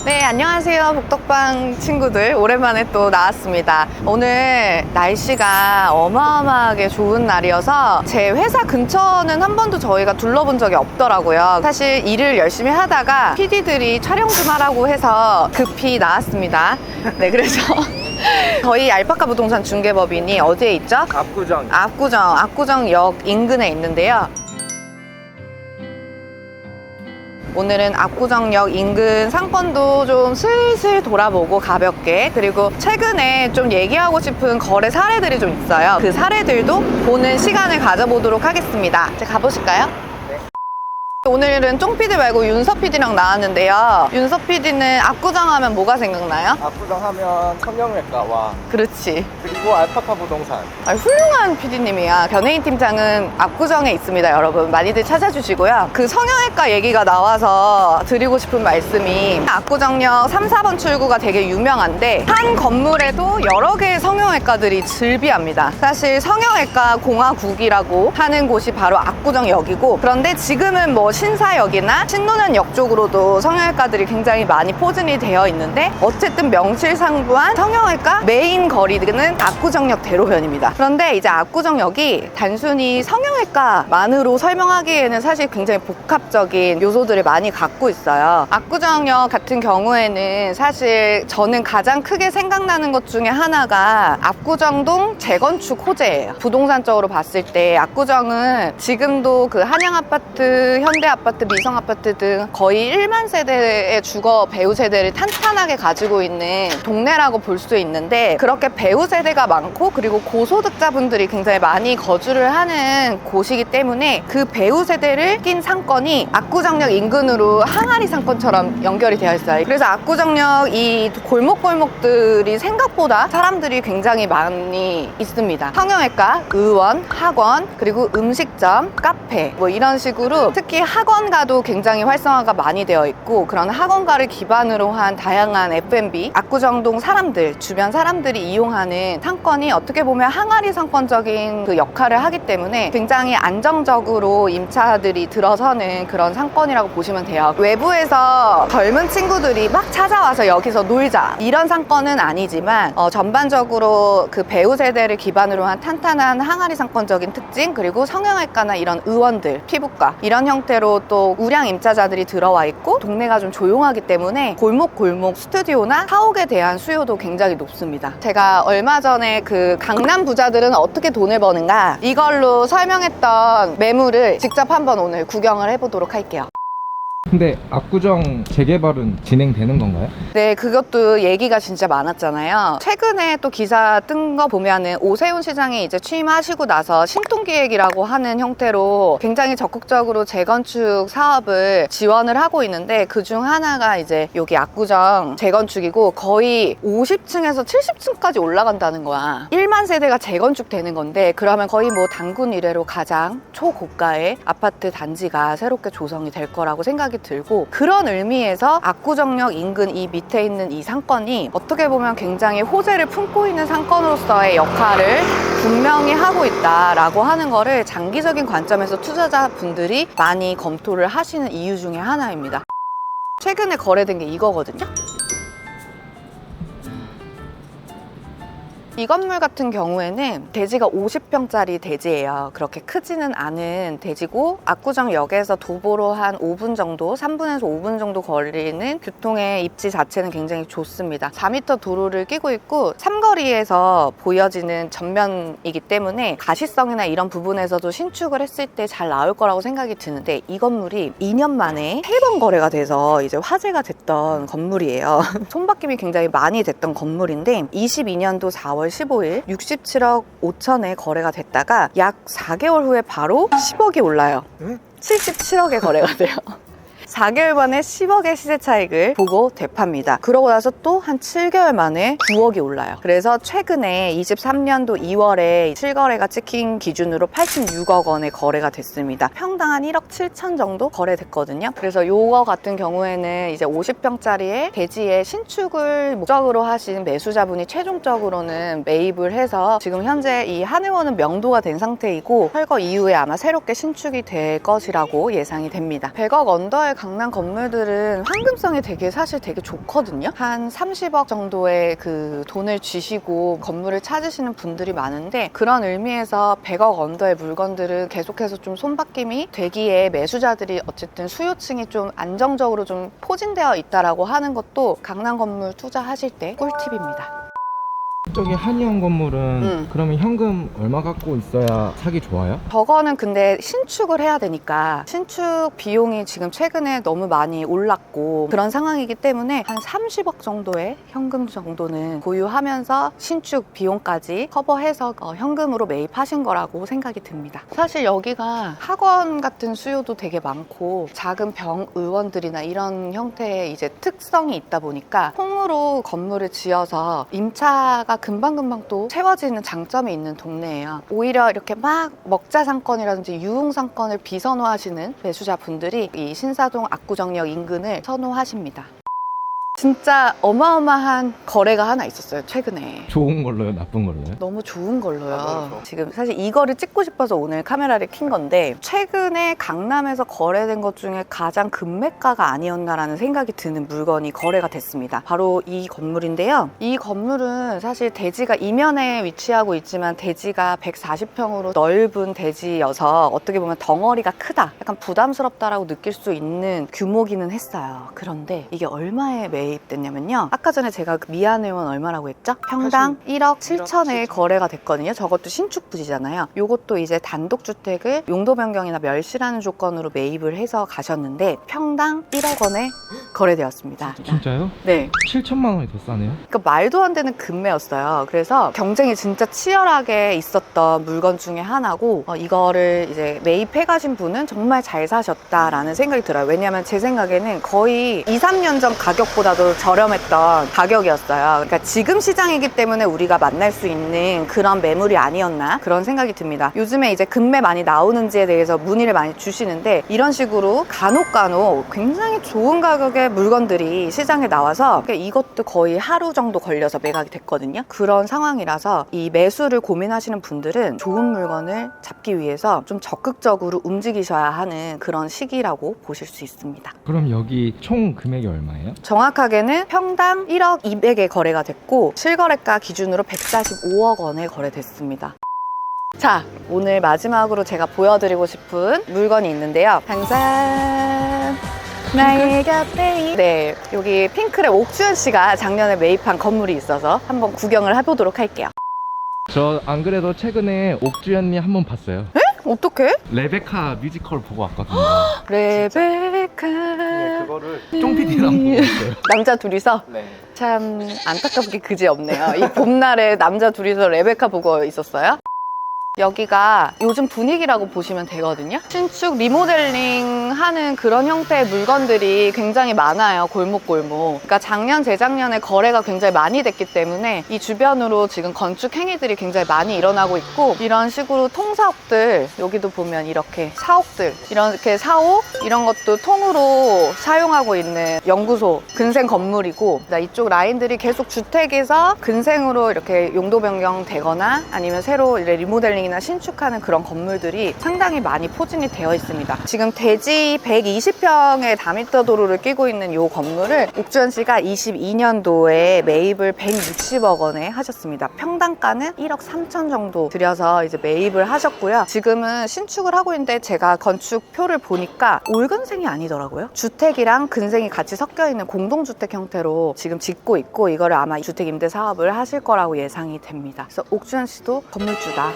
네, 안녕하세요. 복덕방 친구들. 오랜만에 또 나왔습니다. 오늘 날씨가 어마어마하게 좋은 날이어서 제 회사 근처는 한 번도 저희가 둘러본 적이 없더라고요. 사실 일을 열심히 하다가 PD들이 촬영 좀 하라고 해서 급히 나왔습니다. 네, 그래서 저희 알파카 부동산 중개법인이 어디에 있죠? 압구정역 인근에 있는데요. 오늘은 압구정역 인근 상권도 좀 슬슬 돌아보고 가볍게, 그리고 최근에 좀 얘기하고 싶은 거래 사례들이 좀 있어요. 그 사례들도 보는 시간을 가져보도록 하겠습니다. 이제 가보실까요? 오늘은 쫑 PD 말고 윤서 PD랑 나왔는데요. 윤서 PD는 압구정 하면 뭐가 생각나요? 압구정 하면 성형외과와 그렇지. 그리고 알파카 부동산. 훌륭한 PD님이야. 변혜인 팀장은 압구정에 있습니다, 여러분. 많이들 찾아주시고요. 그 성형외과 얘기가 나와서 드리고 싶은 말씀이, 압구정역 3, 4번 출구가 되게 유명한데 한 건물에도 여러 개의 성형외과들이 즐비합니다. 사실 성형외과 공화국이라고 하는 곳이 바로 압구정역이고, 그런데 지금은 뭐 신사역이나 신논현역 쪽으로도 성형외과들이 굉장히 많이 포진이 되어 있는데, 어쨌든 명실상부한 성형외과 메인 거리는 압구정역 대로변입니다. 그런데 이제 압구정역이 단순히 성형외과만으로 설명하기에는 사실 굉장히 복합적인 요소들을 많이 갖고 있어요. 압구정역 같은 경우에는 사실 저는 가장 크게 생각나는 것 중에 하나가 압구정동 재건축 호재예요. 부동산적으로 봤을 때 압구정은 지금도 그 한양아파트, 현대아파트, 미성아파트 등 거의 1만 세대의 주거 배우 세대를 탄탄하게 가지고 있는 동네라고 볼 수 있는데, 그렇게 배우 세대가 많고 그리고 고소득자분들이 굉장히 많이 거주를 하는 곳이기 때문에 그 배우 세대를 낀 상권이 압구정역 인근으로 항아리 상권처럼 연결이 되어 있어요. 그래서 압구정역 이 골목골목들이 생각보다 사람들이 굉장히 많이 있습니다. 성형외과, 의원, 학원, 그리고 음식점, 카페 뭐 이런 식으로, 특히 학원가도 굉장히 활성화가 많이 되어 있고, 그런 학원가를 기반으로 한 다양한 F&B, 압구정동 사람들, 주변 사람들이 이용하는 상권이 어떻게 보면 항아리 상권적인 그 역할을 하기 때문에 굉장히 안정적으로 임차들이 들어서는 그런 상권이라고 보시면 돼요. 외부에서 젊은 친구들이 막 찾아와서 여기서 놀자 이런 상권은 아니지만, 전반적으로 그 배우 세대를 기반으로 한 탄탄한 항아리 상권적인 특징, 그리고 성형외과나 이런 의원들, 피부과 이런 형태로 또 우량 임차자들이 들어와 있고, 동네가 좀 조용하기 때문에 골목골목 스튜디오나 사옥에 대한 수요도 굉장히 높습니다. 제가 얼마 전에 그 강남 부자들은 어떻게 돈을 버는가 이걸로 설명했던 매물을 직접 한번 오늘 구경을 해보도록 할게요. 근데 압구정 재개발은 진행되는 건가요? 네, 그것도 얘기가 진짜 많았잖아요. 최근에 또 기사 뜬 거 보면은 오세훈 시장이 이제 취임하시고 나서 신통기획이라고 하는 형태로 굉장히 적극적으로 재건축 사업을 지원을 하고 있는데, 그중 하나가 이제 여기 압구정 재건축이고, 거의 50층에서 70층까지 올라간다는 거야. 1만 세대가 재건축되는 건데, 그러면 거의 뭐 단군 이래로 가장 초고가의 아파트 단지가 새롭게 조성이 될 거라고 생각이 들고, 그런 의미에서 압구정역 인근 이 밑에 있는 이 상권이 어떻게 보면 굉장히 호재를 품고 있는 상권으로서의 역할을 분명히 하고 있다라고 하는 거를 장기적인 관점에서 투자자분들이 많이 검토를 하시는 이유 중에 하나입니다. 최근에 거래된 게 이거거든요. 이 건물 같은 경우에는 대지가 50평짜리 대지예요. 그렇게 크지는 않은 대지고, 압구정역에서 도보로 한 5분 정도, 3분에서 5분 정도 거리는 교통의 입지 자체는 굉장히 좋습니다. 4m 도로를 끼고 있고 삼거리에서 보여지는 전면이기 때문에 가시성이나 이런 부분에서도 신축을 했을 때 잘 나올 거라고 생각이 드는데, 이 건물이 2년 만에 3번 거래가 돼서 이제 화제가 됐던 건물이에요. 손바뀜이 굉장히 많이 됐던 건물인데, 22년도 4월 15일 67억 5천에 거래가 됐다가 약 4개월 후에 바로 10억이 올라요. 77억에 거래가 돼요. 4개월 만에 10억의 시세 차익을 보고 되팝니다. 그러고 나서 또 한 7개월 만에 9억이 올라요. 그래서 최근에 23년도 2월에 실거래가 찍힌 기준으로 86억 원의 거래가 됐습니다. 평당 한 1억 7천 정도 거래됐거든요. 그래서 요거 같은 경우에는 이제 50평짜리의 대지의 신축을 목적으로 하신 매수자분이 최종적으로는 매입을 해서 지금 현재 이 한의원은 명도가 된 상태이고, 철거 이후에 아마 새롭게 신축이 될 것이라고 예상이 됩니다. 100억 언더의 강남 건물들은 황금성이 사실 되게 좋거든요. 한 30억 정도의 그 돈을 쥐시고 건물을 찾으시는 분들이 많은데, 그런 의미에서 100억 언더의 물건들은 계속해서 좀 손바뀜이 되기에 매수자들이 어쨌든 수요층이 좀 안정적으로 좀 포진되어 있다라고 하는 것도 강남 건물 투자하실 때 꿀팁입니다. 저기 한의원 건물은 그러면 현금 얼마 갖고 있어야 사기 좋아요? 저거는 근데 신축을 해야 되니까 신축 비용이 지금 최근에 너무 많이 올랐고 그런 상황이기 때문에 한 30억 정도의 현금 정도는 보유하면서 신축 비용까지 커버해서 현금으로 매입하신 거라고 생각이 듭니다. 사실 여기가 학원 같은 수요도 되게 많고 작은 병 의원들이나 이런 형태의 이제 특성이 있다 보니까 통으로 건물을 지어서 임차가 금방금방 또 채워지는 장점이 있는 동네예요. 오히려 이렇게 막 먹자 상권이라든지 유흥 상권을 비선호하시는 매수자분들이 이 신사동 압구정역 인근을 선호하십니다. 진짜 어마어마한 거래가 하나 있었어요, 최근에. 좋은 걸로요? 나쁜 걸로요? 너무 좋은 걸로요. 그렇죠. 지금 사실 이거를 찍고 싶어서 오늘 카메라를 킨 건데, 최근에 강남에서 거래된 것 중에 가장 금매가가 아니었나라는 생각이 드는 물건이 거래가 됐습니다. 바로 이 건물인데요. 이 건물은 사실 대지가 이면에 위치하고 있지만 대지가 140평으로 넓은 대지여서 어떻게 보면 덩어리가 크다, 약간 부담스럽다라고 느낄 수 있는 규모기는 했어요. 그런데 이게 얼마에 매입됐냐면요, 아까 전에 제가 미안해원 얼마라고 했죠? 평당 1억 7천에 거래가 됐거든요. 저것도 신축 부지잖아요. 요것도 이제 단독주택을 용도 변경이나 멸실하는 조건으로 매입을 해서 가셨는데 평당 1억 원에 거래되었습니다. 진짜요? 네. 7천만 원이 더 싸네요? 그러니까 말도 안 되는 금매였어요. 그래서 경쟁이 진짜 치열하게 있었던 물건 중에 하나고, 이거를 이제 매입해 가신 분은 정말 잘 사셨다라는 생각이 들어요. 왜냐하면 제 생각에는 거의 2, 3년 전 가격보다도 저렴했던 가격이었어요. 그러니까 지금 시장이기 때문에 우리가 만날 수 있는 그런 매물이 아니었나, 그런 생각이 듭니다. 요즘에 이제 금매 많이 나오는지에 대해서 문의를 많이 주시는데, 이런 식으로 간혹 굉장히 좋은 가격의 물건들이 시장에 나와서 이것도 거의 하루 정도 걸려서 매각이 됐거든요. 그런 상황이라서 이 매수를 고민하시는 분들은 좋은 물건을 잡기 위해서 좀 적극적으로 움직이셔야 하는 그런 시기라고 보실 수 있습니다. 그럼 여기 총 금액이 얼마예요? 정확하게는 평당 1억 200에 거래가 됐고 실거래가 기준으로 145억 원에 거래됐습니다. 자, 오늘 마지막으로 제가 보여드리고 싶은 물건이 있는데요. 항상 나의 곁에. 네, 여기 핑클의 옥주현 씨가 작년에 매입한 건물이 있어서 한번 구경을 해보도록 할게요. 저 안 그래도 최근에 옥주현님 한번 봤어요. 어떡해? 레베카 뮤지컬 보고 왔거든요. 레베카. 네, 그거를 쫑PD랑 보고 있어요. 남자 둘이서? 네. 참 안타깝게 그지없네요. 이 봄날에 남자 둘이서 레베카 보고 있었어요? 여기가 요즘 분위기라고 보시면 되거든요. 신축 리모델링 하는 그런 형태의 물건들이 굉장히 많아요. 골목골목. 그러니까 작년, 재작년에 거래가 굉장히 많이 됐기 때문에 이 주변으로 지금 건축 행위들이 굉장히 많이 일어나고 있고, 이런 식으로 통사옥들, 여기도 보면 이렇게 사옥들, 이렇게 사옥 이런 것도 통으로 사용하고 있는 연구소, 근생 건물이고, 이쪽 라인들이 계속 주택에서 근생으로 이렇게 용도 변경되거나 아니면 새로 리모델링 이나 신축하는 그런 건물들이 상당히 많이 포진이 되어 있습니다. 지금 대지 120평의 다미터 도로를 끼고 있는 이 건물을 옥주현 씨가 22년도에 매입을 160억 원에 하셨습니다. 평당가는 1억 3천 정도 들여서 이제 매입을 하셨고요. 지금은 신축을 하고 있는데 제가 건축표를 보니까 올근생이 아니더라고요. 주택이랑 근생이 같이 섞여 있는 공동주택 형태로 지금 짓고 있고, 이거를 아마 주택 임대 사업을 하실 거라고 예상이 됩니다. 그래서 옥주현 씨도 건물주다.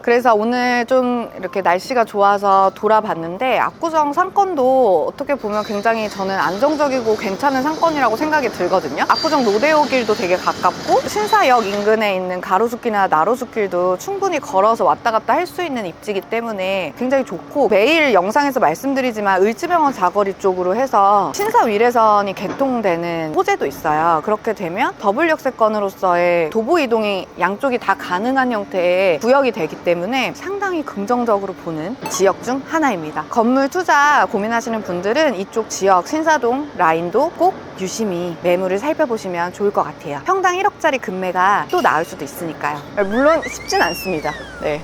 그래서 오늘 좀 이렇게 날씨가 좋아서 돌아봤는데, 압구정 상권도 어떻게 보면 굉장히 저는 안정적이고 괜찮은 상권이라고 생각이 들거든요. 압구정 로데오길도 되게 가깝고, 신사역 인근에 있는 가로수길이나 나로수길도 충분히 걸어서 왔다 갔다 할 수 있는 입지이기 때문에 굉장히 좋고, 매일 영상에서 말씀드리지만 을지병원 사거리 쪽으로 해서 신사 위례선이 개통되는 호재도 있어요. 그렇게 되면 더블 역세권으로서의 도보 이동이 양쪽이 다 가능한 형태의 구역이 되기 때문에 상당히 긍정적으로 보는 지역 중 하나입니다. 건물 투자 고민하시는 분들은 이쪽 지역 신사동 라인도 꼭 유심히 매물을 살펴보시면 좋을 것 같아요. 평당 1억짜리 금매가 또 나올 수도 있으니까요. 물론 쉽진 않습니다. 네.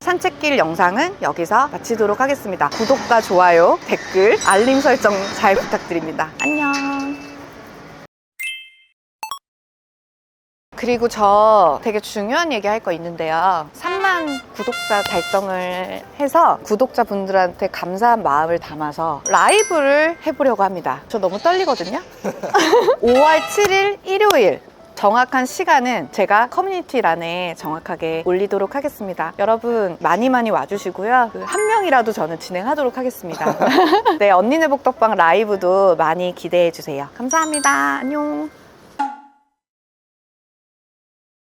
산책길 영상은 여기서 마치도록 하겠습니다. 구독과 좋아요, 댓글, 알림 설정 잘 부탁드립니다. 안녕. 그리고 저 되게 중요한 얘기 할 거 있는데요. 3만 구독자 달성을 해서 구독자분들한테 감사한 마음을 담아서 라이브를 해보려고 합니다. 저 너무 떨리거든요. 5월 7일 일요일 정확한 시간은 제가 커뮤니티란에 정확하게 올리도록 하겠습니다. 여러분 많이 와주시고요. 한 명이라도 저는 진행하도록 하겠습니다. 네, 언니네 복덕방 라이브도 많이 기대해 주세요. 감사합니다. 안녕.